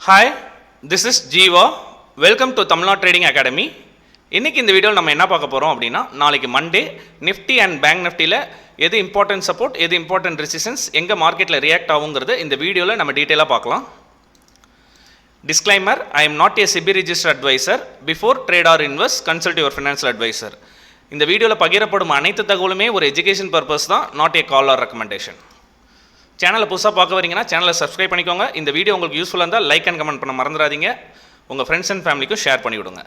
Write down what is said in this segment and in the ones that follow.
Hi, this is Jeeva. Welcome to Tamil Nadu Trading Academy. இன்னைக்கு இந்த வீடியோவில் நம்ம என்ன பார்க்க போகிறோம் அப்படின்னா, நாளைக்கு மண்டே நிஃப்டி அண்ட் பேங்க் நிஃப்டியில் எது இம்பார்ட்டன்ட் சப்போர்ட், எது இம்பார்ட்டன்ட் ரெசிஸ்டன்ஸ், எங்கே மார்க்கெட்டில் ரியாக்ட் ஆகுங்கிறது இந்த வீடியோவில் நம்ம டீட்டெயிலாக பார்க்கலாம். Disclaimer: I am not a SEBI registered advisor. Before trade or invest, consult your financial advisor. இந்த வீடியோவில் பகிரப்படும் அனைத்து தகவலுமே ஒரு எஜுகேஷன் பர்பஸ் தான், not a call or recommendation. சேனலை புதுசாக பார்க்க வரீங்கன்னா சேனலை சப்ஸ்கிரைப் பண்ணிக்கோங்க. இந்த வீடியோ உங்களுக்கு யூஸ்ஃபுல்லாக இருந்தால் லைக் அண்ட் கமெண்ட் பண்ண மறந்துடாதீங்க. உங்கள் ஃப்ரெண்ட்ஸ் அண்ட் ஃபேமிலிக்கும் ஷேர் பண்ணி விடுங்க.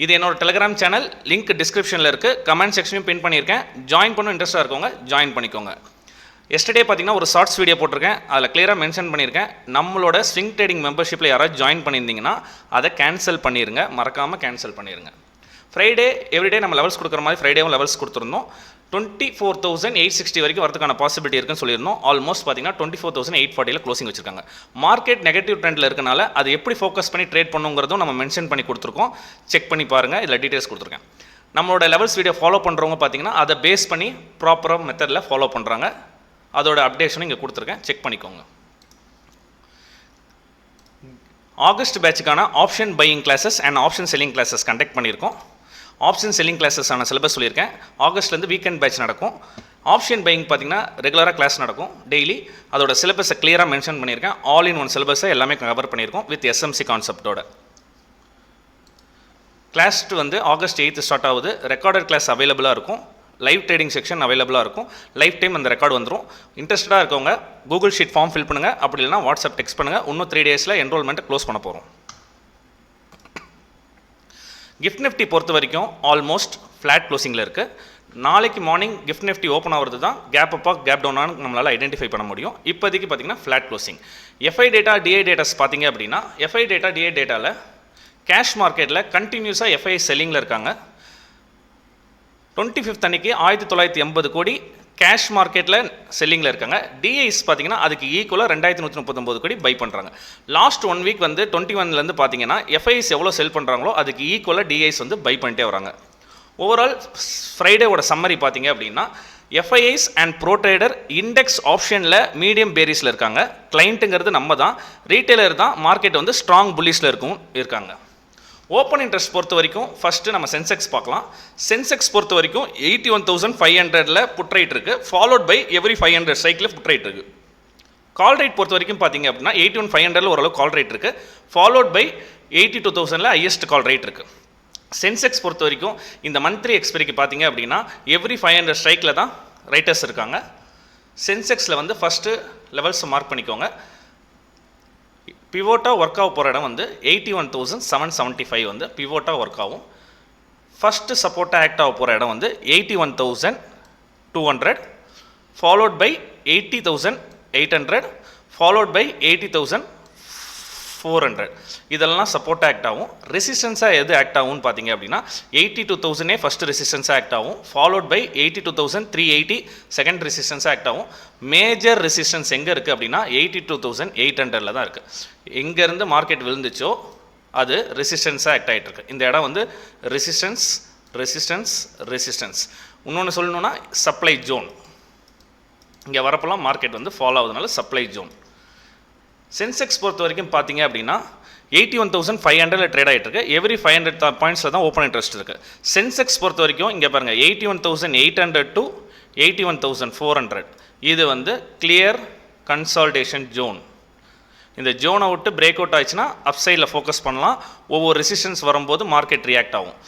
இது என்னோட டெலிகிராம் சேனல், லிங்க் டிஸ்கிரிப்ஷனில் இருக்குது, கமெண்ட் செக்ஷனையும் பின் பண்ணியிருக்கேன். ஜாயின் பண்ண இன்ட்ரெஸ்ட்டாக இருக்கவங்க ஜாயின் பண்ணிக்கோங்க. எஸ்டர்டே பார்த்தீங்கன்னா ஒரு ஷார்ட்ஸ் வீடியோ போட்டிருக்கேன், அதில் கிளியராக மென்ஷன் பண்ணியிருக்கேன். நம்மளோட ஸ்விங் ட்ரேடிங் மெம்பர்ஷிப்பில் யாராவது ஜாயின் பண்ணியிருந்தீங்கன்னா அதை கேன்சல் பண்ணிடுங்க, மறக்காமல் கேன்சல் பண்ணிடுங்க. ஃப்ரைடே எவ்ரிடே நம்ம லெவல்ஸ் கொடுக்குற மாதிரி ஃப்ரைடேவும் லெவல்ஸ் கொடுத்துருந்தோம். 24,860 வரைக்கும் வரதுக்கான பாசிபிலிட்டி இருக்குன்னு சொல்லியிருந்தோம். ஆல்மோஸ்ட் பார்த்தீங்கன்னா 24,840 க்ளோசிங் வச்சிருக்காங்க. மார்க்கெட் நெகட்டிவ் ட்ரெண்டில் இருக்கனால அது எப்படி ஃபோக்கஸ் பண்ணி ட்ரேட் பண்ணுங்கிறதும் நம்ம மென்ஷன் பண்ணி கொடுத்துருக்கோம். செக் பண்ணி பாருங்கள், இதில் டீட்டெயில்ஸ் கொடுத்துருக்கேன். நம்மளோட லெவல்ஸ் வீடியோ ஃபாலோ பண்ணுறவங்க பார்த்தீங்கன்னா அதை பேஸ் பண்ணி ப்ராப்பராக மெத்தடில் ஃபாலோ பண்ணுறாங்க. அதோட அப்டேஷனும் இங்கே கொடுத்துருக்கேன், செக் பண்ணிக்கோங்க. ஆகஸ்ட் பேட்சுக்கான option buying classes and option selling classes conduct பண்ணியிருக்கோம். ஆப்ஷன் செல்லிங் கிளாஸஸான சிலபஸ் சொல்லியிருக்கேன். ஆகஸ்ட்லேருந்து வீக்கெண்ட் பேட்ச் நடக்கும். ஆப்ஷன் பையிங் பார்த்தீங்கன்னா ரெகுலராக கிளாஸ் நடக்கும் டெய்லி. அதோட சிலபஸை கிளியராக மென்ஷன் பண்ணியிருக்கேன். ஆல் இன் ஒன் சிலபஸை எல்லாமே கவர் பண்ணியிருக்கோம் வித் SMC கான்செப்டோட. கிளாஸ் வந்து ஆகஸ்ட் 8 ஸ்டார்ட் ஆகுது. ரெக்கார்டட் கிளாஸ் அவைலபிளாக இருக்கும். லைவ் ட்ரேடிங் செக்ஷன் அவைலபிளாக இருக்கும். லைஃப் டைம் அந்த ரெக்கார்டு வந்துடும். இன்ட்ரெஸ்டாக இருக்கவங்க கூகுள் ஷீட் ஃபார்ம் ஃபில் பண்ணுங்கள், அப்படி இல்லைனா வாட்ஸ்அப் டெக்ஸ்ட் பண்ணுங்கள். இன்னும் 3 டேஸில் என்ரோல்மெண்ட்டை க்ளோஸ் பண்ண போகிறோம். கிஃப்ட் நிஃப்டி பொறுத்த வரைக்கும் ஆல்மோஸ்ட் ஃப்ளாட் க்ளோசிங்கில் இருக்குது. நாளைக்கு மார்னிங் கிஃப்ட் நிஃப்டி ஓப்பன் ஆகிறது தான் கேப் அப்பாக கேப் டவுனானு நம்மளால் ஐடென்டிஃபை பண்ண முடியும். இப்போதைக்கு பார்த்தீங்கன்னா flat closing. FI data DI datas பார்த்தீங்க அப்படின்னா, FI டேட்டா DI டேட்டாவில் கேஷ் மார்க்கெட்டில் கண்டினியூஸாக FI செல்லிங்கில் இருக்காங்க. 25th அன்னைக்கு 1980 கோடி கேஷ் மார்க்கெட்டில் செல்லிங்கில் இருக்காங்க. டிஐஸ் பார்த்தீங்கன்னா அதுக்கு ஈக்குவலாக 2139 கோடி பை பண்ணுறாங்க. லாஸ்ட் 1 வீக் வந்து 21லேருந்து பார்த்தீங்கன்னா FIs எவ்வளோ செல் பண்ணுறாங்களோ அதுக்கு ஈக்குவலாக டிஐஸ் வந்து பை பண்ணிட்டே வராங்க. ஓவரால் ஃப்ரைடேவோட சம்மரி பார்த்தீங்க அப்படின்னா, FIs and bro trader index ஆப்ஷனில் மீடியம் பேரிஸில் இருக்காங்க. கிளைண்ட்டுங்கிறது நம்ம தான், ரீட்டைலர் தான் மார்க்கெட் வந்து ஸ்ட்ராங் புல்லிஸில் இருக்காங்க. ஓப்பன் இன்ட்ரெஸ்ட் பொறுத்த வரைக்கும் ஃபஸ்ட்டு நம்ம சென்செக்ஸ் பார்க்கலாம். சென்செக்ஸ் பொறுத்த வரைக்கும் 81,500 புட் ரைட் இருக்குது, followed by every 500 cycle put write இருக்குது. கால் ரைட் பொறுத்த வரைக்கும் பார்த்தீங்க அப்படின்னா 81,500 ஓரளவு கால் ரைட் இருக்குது, followed by 82,000 highest call write இருக்குது. சென்செக்ஸ் பொறுத்த வரைக்கும் இந்த மந்த்லி எக்ஸ்பைரிக்கு பார்த்தீங்க அப்படின்னா எவ்ரி 500 ஸ்ட்ரைக்கில் தான் ரைட்டர்ஸ் இருக்காங்க. சென்செக்ஸில் வந்து ஃபஸ்ட்டு லெவல்ஸ் மார்க் பண்ணிக்கோங்க. பிவோட்டாக ஒர்க் ஆக போகிற இடம் வந்து 81,775 வந்து பிவோட்டாக ஒர்க் ஆகும். ஃபஸ்ட்டு சப்போர்ட்டாக ஆக்ட் ஆக போகிற இடம் வந்து 81,200, ஃபாலோட் பை 80,800, ஃபாலோட் பை 80,400. இதெல்லாம் சப்போர்ட்டாக ஆக்ட் ஆகும். ரெசிஸ்டன்ஸாக எது ஆக்ட் ஆகும்னு பார்த்தீங்க அப்படின்னா 82,000 ஃபஸ்ட்டு ரெசிஸ்டன்ஸாக ஆக்ட் ஆகும், ஃபாலோட் பை 82,380 செகண்ட் ரெசிஸ்டன்ஸாக ஆக்ட் ஆகும். மேஜர் ரெசிஸ்டன்ஸ் எங்கே இருக்குது அப்படின்னா 82,800 தான் இருக்குது. எங்கேருந்து மார்க்கெட் விழுந்துச்சோ அது ரெசிஸ்டன்ஸாக ஆக்ட் ஆகிட்டு இருக்கு. இந்த இடம் வந்து ரெசிஸ்டன்ஸ் ரெசிஸ்டன்ஸ் ரெசிஸ்டன்ஸ். இன்னொன்று சொல்லணுன்னா சப்ளை ஜோன். இங்கே வரப்போலாம் மார்க்கெட் வந்து ஃபாலோ ஆகுதுனால சப்ளை ஜோன். சென்செக்ஸ் பொறுத்த வரைக்கும் பார்த்தீங்க அப்படின்னா 81,500 ட்ரேட் ஆகிட்டு இருக்கு. எவ்ரி 500 பாயிண்ட்ஸில் தான் ஓப்பன் இன்ட்ரெஸ்ட் இருக்குது. சென்செக்ஸ் பொறுத்த வரைக்கும் இங்கே பாருங்கள் 81,800 to 81,400. இது வந்து கிளியர் கன்சால்டேஷன் ஜோன். இந்த ஜோனை விட்டு பிரேக் அவுட் ஆயிடுச்சுன்னா அப்சைடில் ஃபோக்கஸ் பண்ணலாம். ஒவ்வொரு ரெசிஸ்டன்ஸ் வரும்போது மார்க்கெட் ரியாக்ட் ஆகும்.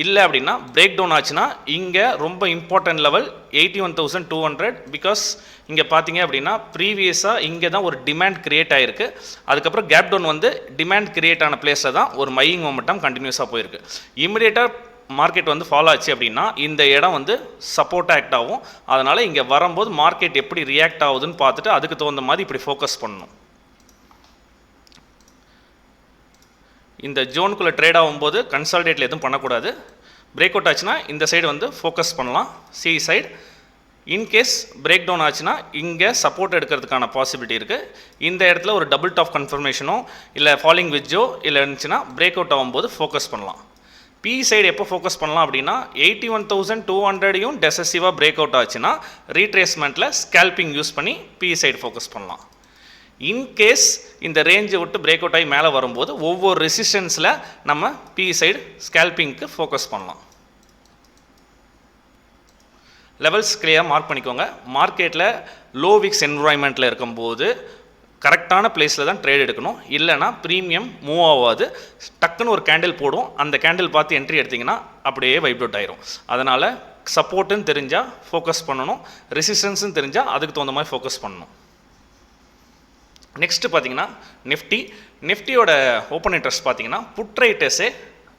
இல்லை அப்படின்னா பிரேக் டவுன் ஆச்சுன்னா இங்கே ரொம்ப இம்பார்ட்டன்ட் லெவல் 81,200. பிகாஸ் இங்கே பார்த்தீங்க அப்படின்னா ப்ரீவியஸாக இங்கே தான் ஒரு டிமாண்ட் கிரியேட் ஆகிருக்கு. அதுக்கப்புறம் கேப் டவுன் வந்து டிமாண்ட் கிரியேட் ஆன பிளேஸில் தான் ஒரு மையிங் மொமெண்டம் கண்டினியூஸாக போயிருக்கு. இமிடியேட்டாக மார்க்கெட் வந்து ஃபாலோ ஆச்சு அப்படின்னா இந்த இடம் வந்து சப்போர்ட்டாக ஆக்ட் ஆகும். அதனால் இங்கே வரும்போது மார்க்கெட் எப்படி ரியாக்ட் ஆகுதுன்னு பார்த்துட்டு அதுக்கு தகுந்த மாதிரி இப்படி ஃபோக்கஸ் பண்ணணும். இந்த ஜோனுக்குள்ளே ட்ரேட் ஆகும்போது கன்சால்டேட்டில் எதுவும் பண்ணக்கூடாது. பிரேக் அவுட் ஆச்சுன்னா இந்த சைடு வந்து ஃபோக்கஸ் பண்ணலாம், C side. In case break down ஆச்சுன்னா இங்கே சப்போர்ட் எடுக்கிறதுக்கான பாசிபிலிட்டி இருக்குது. இந்த இடத்துல ஒரு டபுள் டாப் கன்ஃபர்மேஷனோ இல்லை ஃபாலிங் விஜ்ஜோ இல்லை இருந்துச்சுன்னா பிரேக் அவுட் ஆகும்போது ஃபோக்கஸ் பண்ணலாம். பி சைடு எப்போ ஃபோக்கஸ் பண்ணலாம் அப்படின்னா 81,200 டெசசிவாக பிரேக் அவுட் ஆச்சுன்னா ரீட்ரேஸ்மெண்ட்டில் ஸ்கேல்பிங் யூஸ் பண்ணி பி சைடு ஃபோக்கஸ் பண்ணலாம். இன்கேஸ் இந்த ரேஞ்சை விட்டு பிரேக் அவுட் ஆகி மேலே வரும்போது ஒவ்வொரு ரெசிஸ்டன்ஸில் நம்ம பி சைடு ஸ்கேல்பிங்க்கு ஃபோக்கஸ் பண்ணலாம். லெவல்ஸ் கிளியராக மார்க் பண்ணிக்கோங்க. மார்க்கெட்டில் லோ விக்ஸ் என்வரான்மெண்ட்டில் இருக்கும்போது கரெக்டான பிளேஸில் தான் ட்ரேட் எடுக்கணும். இல்லைனா ப்ரீமியம் மூவ் ஆகாது. டக்குன்னு ஒரு கேண்டில் போடும், அந்த கேண்டில் பார்த்து என்ட்ரி எடுத்திங்கன்னா அப்படியே வைப்ரேட் ஆயிரும். அதனால் சப்போர்ட்டுன்னு தெரிஞ்சால் ஃபோக்கஸ் பண்ணணும், ரெசிஸ்டன்ஸுன்னு தெரிஞ்சால் அதுக்கு தகுந்த மாதிரி ஃபோக்கஸ் பண்ணணும். நெக்ஸ்ட்டு பார்த்தீங்கன்னா நிஃப்டியோட ஓப்பன் இன்ட்ரெஸ்ட் பார்த்தீங்கன்னா புட் ரைட்டர்ஸே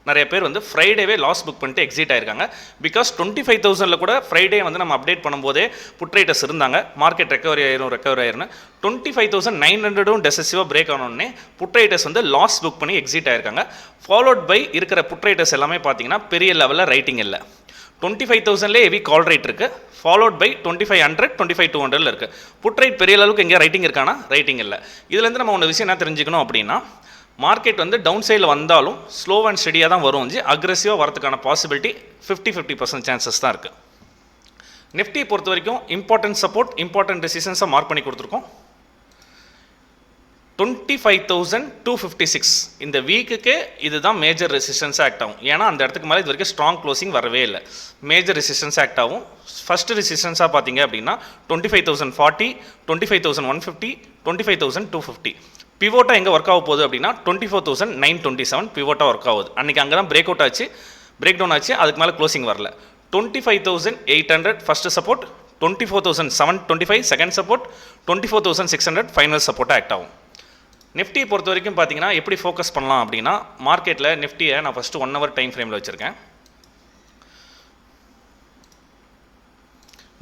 நிறைய பேர் வந்து ஃப்ரைடேவே லாஸ் புக் பண்ணிட்டு எக்ஸிட் ஆயிருக்காங்க. பிகாஸ் 25,000 கூட ஃப்ரைடே வந்து நம்ம அப்டேட் பண்ணும்போதே புட் ரைட்டர்ஸ் இருந்தாங்க. மார்க்கெட் ரெக்கவரி ஆயிரும்னு 25,900 டெசசிவாக பிரேக் ஆனோடனே புட் ரைட்டர்ஸ் வந்து லாஸ் புக் பண்ணி எக்ஸிட் ஆயிருக்காங்க. ஃபாலோட் பை இருக்கிற புட் ரைட்டர்ஸ் எல்லாமே பார்த்தீங்கன்னா பெரிய லெவலில் ரைட்டிங் இல்லை. 25,000லே ஹெவி கால் ரேட் இருக்குது. ஃபாலோட் பை 2500 25,200 இருக்குது. புட் ரைட் பெரிய அளவுக்கு எங்கேயா ரைட்டிங் இருக்கானா? ரைட்டிங் இல்லை. இதுலேருந்து நம்ம ஒன்று விஷயம் என்ன தெரிஞ்சுக்கணும் அப்படின்னா, மார்க்கெட் வந்து டவுன் சைடில் வந்தாலும் ஸ்லோ அண்ட் ஸ்டெடியாக தான் வரும். அக்ரெசிவாக வரதுக்கான பாசிபிலிட்டி 50% சான்சஸ் தான் இருக்குது. நிஃப்டி பொறுத்த வரைக்கும் இம்பார்ட்டன்ட் சப்போர்ட், இம்பார்ட்டன்ட் ரெசிஸ்டன்ஸை மார்க் பண்ணி கொடுத்துருக்கோம். 25,256 இந்த வீக்குக்கு இதுதான் மேஜர் ரெசிஸ்டன்ஸ் ஆக்ட் ஆகும். ஏன்னா அந்த இடத்துக்கு மேலே இது வரைக்கும் ஸ்ட்ராங் க்ளோசிங் வரவே இல்லை. மேஜர் ரெசிஸ்டன்ஸ் ஆக்ட் ஆகும். ஃபஸ்ட்டு ரெசிஸ்டன்ஸாக பார்த்தீங்க அப்படின்னா 25,040, 25,150, 25,250. பிவோட்டாக எங்கே ஒர்க் ஆக போகுது அப்படின்னா 24,927 பிவோட்டாக ஒர்க் ஆகுது. அன்றைக்கி அங்கே தான் பிரேக் அவுட் ஆச்சு, பிரேக் டவுன் ஆச்சு, அதுக்கு மேலே க்ளோசிங் வரல. 25,800 first support, 24,725 second support, 24,600 final சப்போர்ட்டாக ஆக்ட் ஆகும். நிஃப்டியை பொறுத்த வரைக்கும் பார்த்தீங்கன்னா எப்படி ஃபோக்கஸ் பண்ணலாம் அப்படின்னா, மார்க்கெட்டில் நிஃப்டியை நான் ஃபஸ்ட்டு 1 hour டைம் ஃப்ரேமில் வச்சுருக்கேன்.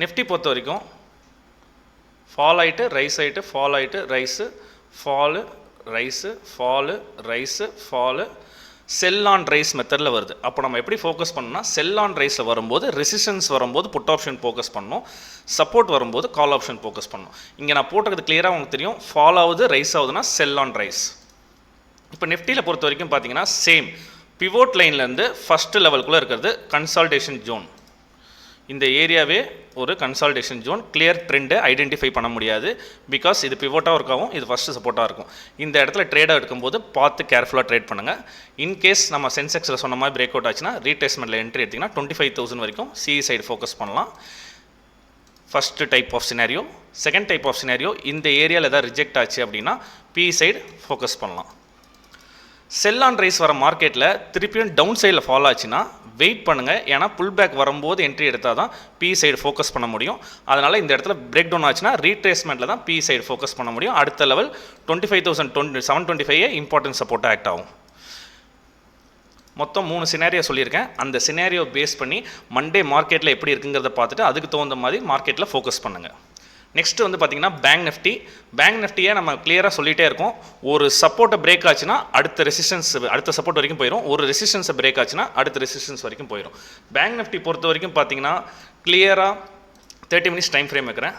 நிஃப்டி பொறுத்த வரைக்கும் ஃபால் ஆகிட்டு ரைஸ் ஆகிட்டு ஃபால் ஆகிட்டு rice fall rice fall rice fall sell on rice மெத்தடில் வருது. அப்போ நம்ம எப்படி ஃபோக்கஸ் பண்ணோம்னா, செல் ஆன் ரைஸில் வரும்போது ரெசிஸ்டன்ஸ் வரும்போது புட் ஆப்ஷன் ஃபோக்கஸ் பண்ணணும், சப்போர்ட் வரும்போது கால் ஆப்ஷன் ஃபோக்கஸ் பண்ணணும். இங்கே நான் போட்டது கிளியராக உங்களுக்கு தெரியும். ஃபால் ஆகுது ரைஸ் ஆகுதுன்னா செல் ஆன் ரைஸ். இப்போ நிஃப்டியில் பொறுத்த வரைக்கும் பார்த்தீங்கன்னா சேம் பிவோட் லைன்லேருந்து ஃபஸ்ட்டு லெவலுக்குள்ளே இருக்கிறது கன்சால்டேஷன் ஜோன். இந்த ஏரியாவே ஒரு கன்சால்டேஷன் ஜோன். கிளியர் ட்ரெண்டை ஐடென்டிஃபை பண்ண முடியாது. பிகாஸ் இது பிவோட்டாக இருக்காவும், இது ஃபஸ்ட்டு சப்போர்ட்டாக இருக்கும். இந்த இடத்துல ட்ரேடாக எடுக்கும்போது பார்த்து கேர்ஃபுல்லாக ட்ரேட் பண்ணுங்கள். இன்கேஸ் நம்ம சென்செக்ஸில் சொன்ன மாதிரி பிரேக் அவுட் ஆச்சுன்னா ரீட்ரேஸ்மெண்ட்டில் என்ட்ரி எடுத்திங்கன்னா 25,000 வரைக்கும் சிஇ சைடு ஃபோக்கஸ் பண்ணலாம். First type of scenario. Second type of scenario, இந்த ஏரியாவில் எதாவது ரிஜெக்ட் ஆச்சு அப்படின்னா பிஇ சைடு ஃபோக்கஸ் பண்ணலாம். செல் ஆன் ரைஸ் வர மார்க்கெட்டில் திருப்பியும் டவுன் சைடில் ஃபாலோ ஆச்சுன்னா வெயிட் பண்ணுங்கள். ஏன்னா புல் பேக் வரும்போது என்ட்ரி எடுத்தால் தான் பிஇ சைடு ஃபோக்கஸ் பண்ண முடியும். அதனால் இந்த இடத்துல பிரேக் டவுன் ஆச்சுன்னா ரீட்ரேஸ்மெண்ட்டில் தான் பிஇ சைடு ஃபோக்கஸ் பண்ண முடியும். அடுத்த லெவல் 25,725 இம்பார்ட்டன்ட் சப்போர்ட்டாக ஆக்ட் ஆகும். மொத்தம் 3 சினாரியோ சொல்லியிருக்கேன். அந்த சினாரியோ பேஸ் பண்ணி மண்டே மார்க்கெட்டில் எப்படி இருக்குங்கிறத பார்த்துட்டு அதுக்கு தகுந்த மாதிரி மார்க்கெட்டில் ஃபோக்கஸ் பண்ணுங்கள். நெக்ஸ்ட்டு வந்து பார்த்திங்கன்னா பேங்க் நிஃப்டியை நம்ம கிளியராக சொல்லிகிட்டே இருக்கோம். ஒரு சப்போர்ட்டை பிரேக் ஆச்சுன்னா அடுத்த சப்போர்ட் வரைக்கும் போயிடும். ஒரு ரெசிஸ்டன்ஸை பிரேக் ஆச்சுன்னா அடுத்த ரெசிஸ்டன்ஸ் வரைக்கும் போயிடும். பேங்க் நிஃப்டி பொறுத்த வரைக்கும் பார்த்திங்கன்னா கிளியராக 30 minutes டைம் ஃப்ரேம் வைக்கிறேன்.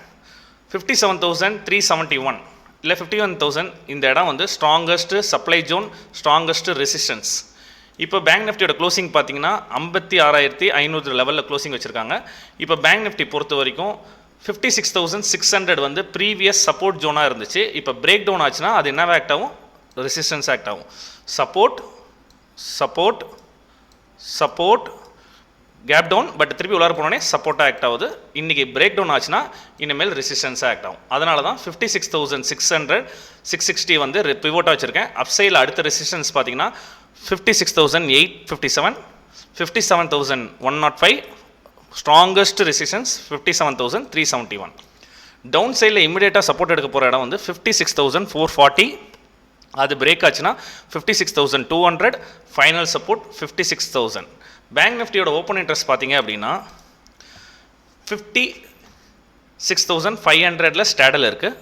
57,371 இல்லை 51,000 இந்த இடம் வந்து strongest supply zone, strongest resistance. இப்போ பேங்க் நிஃப்டியோட க்ளோசிங் பார்த்தீங்கன்னா 56,500 லெவலில் க்ளோசிங் வச்சுருக்காங்க. இப்போ பேங்க் நிஃப்டி பொறுத்த வரைக்கும் 56,600 வந்து ப்ரீவியஸ் சப்போர்ட் ஜோனாக இருந்துச்சு. இப்போ பிரேக் டவுன் ஆச்சுன்னா அது என்ன ஆக்ட் ஆகும்? ரெசிஸ்டன்ஸ் ஆக்ட் ஆகும். Support support support gap down, but திருப்பி உள்ளார போனோடனே சப்போர்ட்டாக ஆக்ட் ஆகுது. இன்றைக்கி பிரேக் டவுன் ஆச்சுன்னா இனிமேல் ரெசிஸ்டன்ஸாக ஆக்ட் ஆகும். அதனால தான் 56,600 660 வந்து பிவோட்டாக வச்சுருக்கேன். அப்சைடில் அடுத்த ரெசிஸ்டன்ஸ் பார்த்தீங்கன்னா 56,857 57,105 ஸ்ட்ராங்கஸ்ட் ரெசிஸ்டன்ஸ் 57,371. டவுன் சைடில் இமிடியேட்டாக சப்போர்ட் எடுக்க போகிற இடம் வந்து 56,440. அது பிரேக் ஆச்சுன்னா 56,200 ஃபைனல் சப்போர்ட் 56,000. பேங்க் நிஃப்டியோட ஓப்பன் இன்ட்ரெஸ்ட் பார்த்தீங்க அப்படின்னா 56,500 ஸ்டாடில் இருக்குது.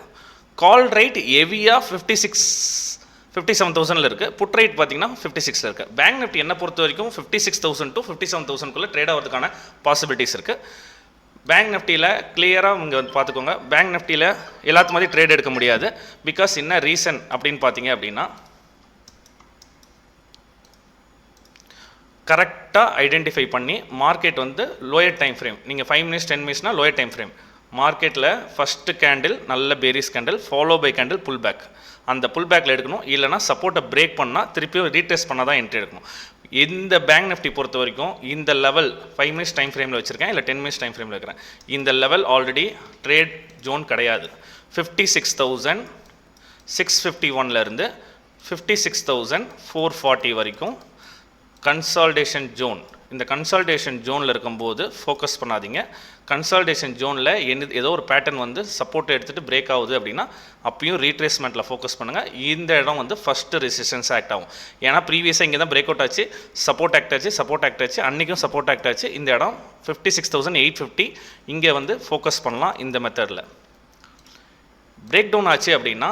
கால் ரைட் ஹெவியாக 57,000 இருக்குது. புட் ரைட் பார்த்தீங்கன்னா 56 இருக்குது. பேங்க் நிஃப்டி என்ன பொறுத்த வரைக்கும் 56,000 to 57,000 ட்ரேட் ஆகிறதுக்கான பாசிபிலிட்டிஸ் இருக்குது. பேங்க் நிஃப்டியில் கிளியராக இங்கே வந்து பார்த்துக்கோங்க. பேங்க் நிஃப்டியில் எல்லாத்து மாதிரி ட்ரேட் எடுக்க முடியாது. பிகாஸ் என்ன ரீசன் அப்படின்னு பார்த்தீங்க அப்படின்னா, கரெக்டாக ஐடென்டிஃபை பண்ணி மார்க்கெட் வந்து லோயர் டைம் ஃப்ரேம், நீங்கள் 5 minutes 10 minutesனால் லோயர் டைம் ஃப்ரேம், மார்க்கெட்டில் ஃபஸ்ட்டு கேண்டில் நல்ல bearish candle follow by candle pull back, அந்த புல் பேக்கில் எடுக்கணும். இல்லைனா சப்போர்ட்டை பிரேக் பண்ணால் திருப்பியும் ரீடெஸ்ட் பண்ணால் தான் என்ட்ரி எடுக்கணும். இந்த பேங்க் நிஃப்டி பொறுத்த வரைக்கும் இந்த லெவல் 5 மினிட்ஸ் டைம் ஃப்ரேமில் வச்சுருக்கேன், இல்லை 10 மினிட்ஸ் டைம் ஃப்ரேமில் இருக்கிறேன். இந்த லெவல் ஆல்ரெடி ட்ரேட் ஜோன் கிடையாது. 56,651லேருந்து 56,440 வரைக்கும் கன்சால்டேஷன் ஜோன். இந்த கன்சால்டேஷன் ஜோனில் இருக்கும்போது ஃபோக்கஸ் பண்ணாதீங்க. கன்சால்டேஷன் ஜோனில் ஏதோ ஒரு பேட்டர்ன் வந்து சப்போர்ட் எடுத்துகிட்டு பிரேக் ஆகுது அப்படின்னா அப்பயும் ரீட்ரேஸ்மெண்ட்டில் ஃபோக்கஸ் பண்ணுங்கள். இந்த இடம் வந்து ஃபஸ்ட்டு ரெசிஸ்டன்ஸ் ஆக்ட் ஆகும். ஏன்னா ப்ரீவியஸாக இங்கே தான் பிரேக் அவுட் ஆச்சு, சப்போர்ட் ஆக்ட் ஆச்சு, அன்றைக்கும் சப்போர்ட் ஆக்ட் ஆச்சு. இந்த இடம் 56,850 இங்கே வந்து ஃபோக்கஸ் பண்ணலாம். இந்த மெத்தடில் பிரேக் டவுன் ஆச்சு அப்படின்னா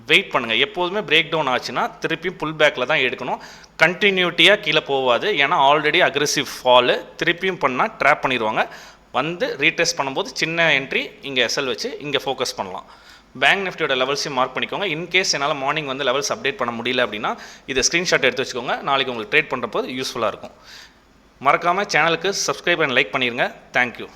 வெயிட் பண்ணுங்கள். எப்போதுமே பிரேக் டவுன் ஆச்சுன்னா திருப்பி புல் பேக்கில் தான் எடுக்கணும். கண்டினியூட்டியாக கீழே போகாது. ஏன்னா ஆல்ரெடி அக்ரெசிவ் ஃபாலு, திருப்பியும் பண்ணால் ட்ராப் பண்ணிடுவாங்க. வந்து ரீடெஸ்ட் பண்ணும்போது சின்ன என்ட்ரி இங்கே எஸ்எல் வச்சு இங்கே ஃபோக்கஸ் பண்ணலாம். பேங்க் நிஃப்டியோட லெவல்ஸையும் மார்க் பண்ணிக்கோங்க. இன்கேஸ் என்னால் மார்னிங் வந்து லெவல்ஸ் அப்டேட் பண்ண முடியல அப்படின்னா இதை ஸ்க்ரீன்ஷாட் எடுத்து வச்சுக்கோங்க. நாளைக்கு உங்களுக்கு ட்ரேட் பண்ணுறப்போ யூஸ்ஃபுல்லாக இருக்கும். மறக்காமல் சேனலுக்கு சப்ஸ்கிரைப் அண்ட் லைக் பண்ணிடுங்க. தேங்க்யூ.